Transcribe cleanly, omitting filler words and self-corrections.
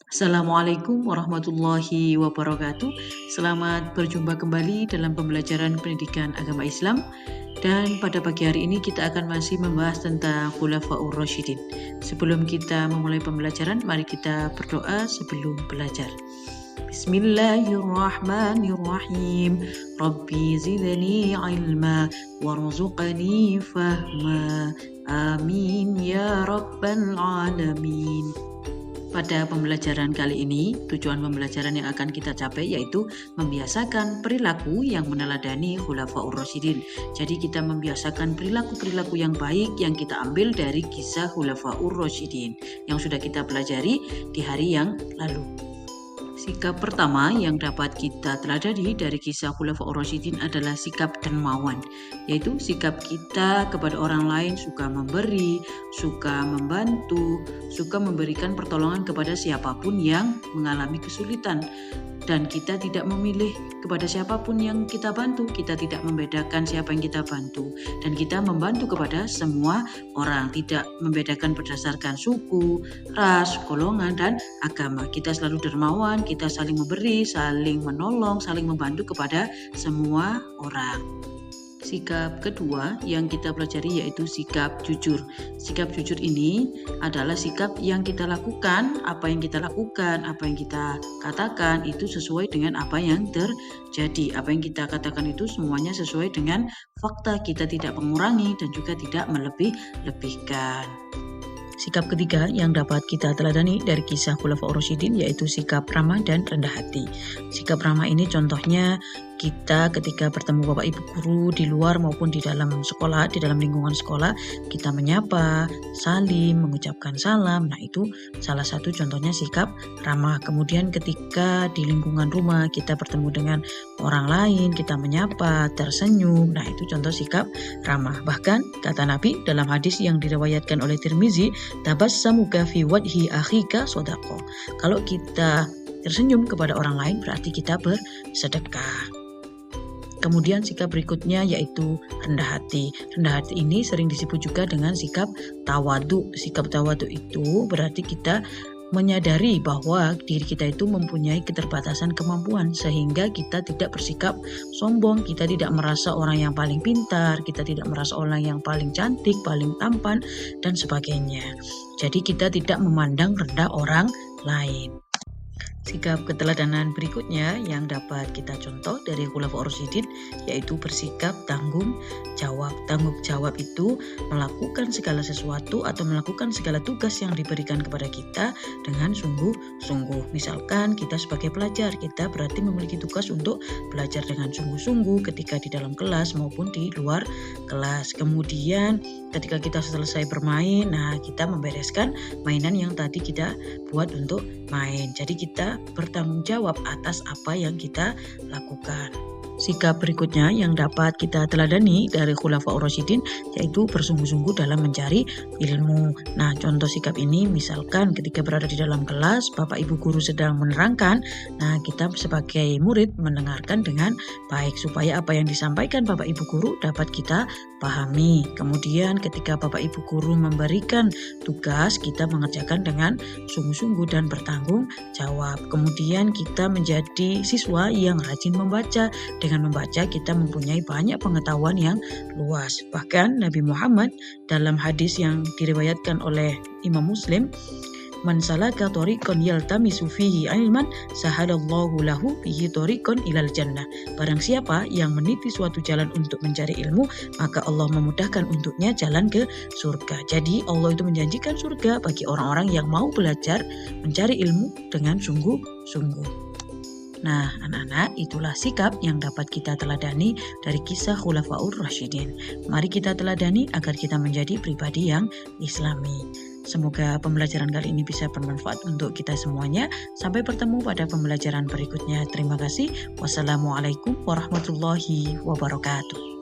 Assalamualaikum warahmatullahi wabarakatuh. Selamat berjumpa kembali dalam pembelajaran pendidikan agama Islam. Dan pada pagi hari ini kita akan masih membahas tentang Khulafaur Rasyidin. Sebelum kita memulai pembelajaran, mari kita berdoa sebelum belajar. Bismillahirrahmanirrahim. Rabbi zidni ilma warzuqni fahma. Amin ya rabbal alamin. Pada pembelajaran kali ini, tujuan pembelajaran yang akan kita capai yaitu membiasakan perilaku yang meneladani Khulafaur Rasyidin. Jadi kita membiasakan perilaku-perilaku yang baik yang kita ambil dari kisah Khulafaur Rasyidin yang sudah kita pelajari di hari yang lalu. Sikap pertama yang dapat kita teladani dari kisah Khulafaur Rasyidin adalah sikap dermawan, yaitu sikap kita kepada orang lain suka memberi, suka membantu, suka memberikan pertolongan kepada siapapun yang mengalami kesulitan. Dan kita tidak memilih kepada siapapun yang kita bantu, kita tidak membedakan siapa yang kita bantu. Dan kita membantu kepada semua orang, tidak membedakan berdasarkan suku, ras, golongan, dan agama. Kita selalu dermawan, kita saling memberi, saling menolong, saling membantu kepada semua orang. Sikap kedua yang kita pelajari yaitu sikap jujur. Sikap jujur ini adalah sikap yang kita lakukan, apa yang kita katakan itu sesuai dengan apa yang terjadi. Apa yang kita katakan itu semuanya sesuai dengan fakta, kita tidak mengurangi dan juga tidak melebih-lebihkan. Sikap ketiga yang dapat kita teladani dari kisah Khulafaur Rasyidin yaitu sikap ramah dan rendah hati. Sikap ramah ini contohnya kita ketika bertemu bapak ibu guru di luar maupun di dalam sekolah, di dalam lingkungan sekolah, kita menyapa, salim, mengucapkan salam. Nah, itu salah satu contohnya sikap ramah. Kemudian ketika di lingkungan rumah kita bertemu dengan orang lain, kita menyapa, tersenyum. Nah, itu contoh sikap ramah. Bahkan kata Nabi dalam hadis yang diriwayatkan oleh Tirmizi, tabassamuka fi wajhi akhika shadaqah. Kalau kita tersenyum kepada orang lain berarti kita bersedekah. Kemudian sikap berikutnya yaitu rendah hati. Rendah hati ini sering disebut juga dengan sikap tawadu. Sikap tawadu itu berarti kita menyadari bahwa diri kita itu mempunyai keterbatasan kemampuan sehingga kita tidak bersikap sombong, kita tidak merasa orang yang paling pintar, kita tidak merasa orang yang paling cantik, paling tampan, dan sebagainya. Jadi kita tidak memandang rendah orang lain. Sikap keteladanan berikutnya yang dapat kita contoh dari Khulafaur Rasyidin yaitu bersikap tanggung jawab. Tanggung jawab itu melakukan segala sesuatu atau melakukan segala tugas yang diberikan kepada kita dengan sungguh-sungguh. Misalkan kita sebagai pelajar, kita berarti memiliki tugas untuk belajar dengan sungguh-sungguh ketika di dalam kelas maupun di luar kelas. Kemudian ketika kita selesai bermain, nah kita membereskan mainan yang tadi kita buat untuk main. Jadi kita bertanggung jawab atas apa yang kita lakukan. Sikap berikutnya yang dapat kita teladani dari Khulafaur Rasyidin yaitu bersungguh-sungguh dalam mencari ilmu. Nah, contoh sikap ini misalkan ketika berada di dalam kelas, bapak ibu guru sedang menerangkan, nah kita sebagai murid mendengarkan dengan baik supaya apa yang disampaikan bapak ibu guru dapat kita pahami. Kemudian ketika bapak ibu guru memberikan tugas, kita mengerjakan dengan sungguh-sungguh dan bertanggung jawab. Kemudian kita menjadi siswa yang rajin membaca. Dengan membaca kita mempunyai banyak pengetahuan yang luas. Bahkan Nabi Muhammad dalam hadis yang diriwayatkan oleh Imam Muslim, man salaka thariqan yaltamisu fihi ilman sahalallahu lahu bihi thariqan ilal jannah. Barang siapa yang meniti suatu jalan untuk mencari ilmu, maka Allah memudahkan untuknya jalan ke surga. Jadi Allah itu menjanjikan surga bagi orang-orang yang mau belajar mencari ilmu dengan sungguh-sungguh. Nah, anak-anak, itulah sikap yang dapat kita teladani dari kisah Khulafaur Rasyidin. Mari kita teladani agar kita menjadi pribadi yang Islami. Semoga pembelajaran kali ini bisa bermanfaat untuk kita semuanya. Sampai bertemu pada pembelajaran berikutnya. Terima kasih. Wassalamualaikum warahmatullahi wabarakatuh.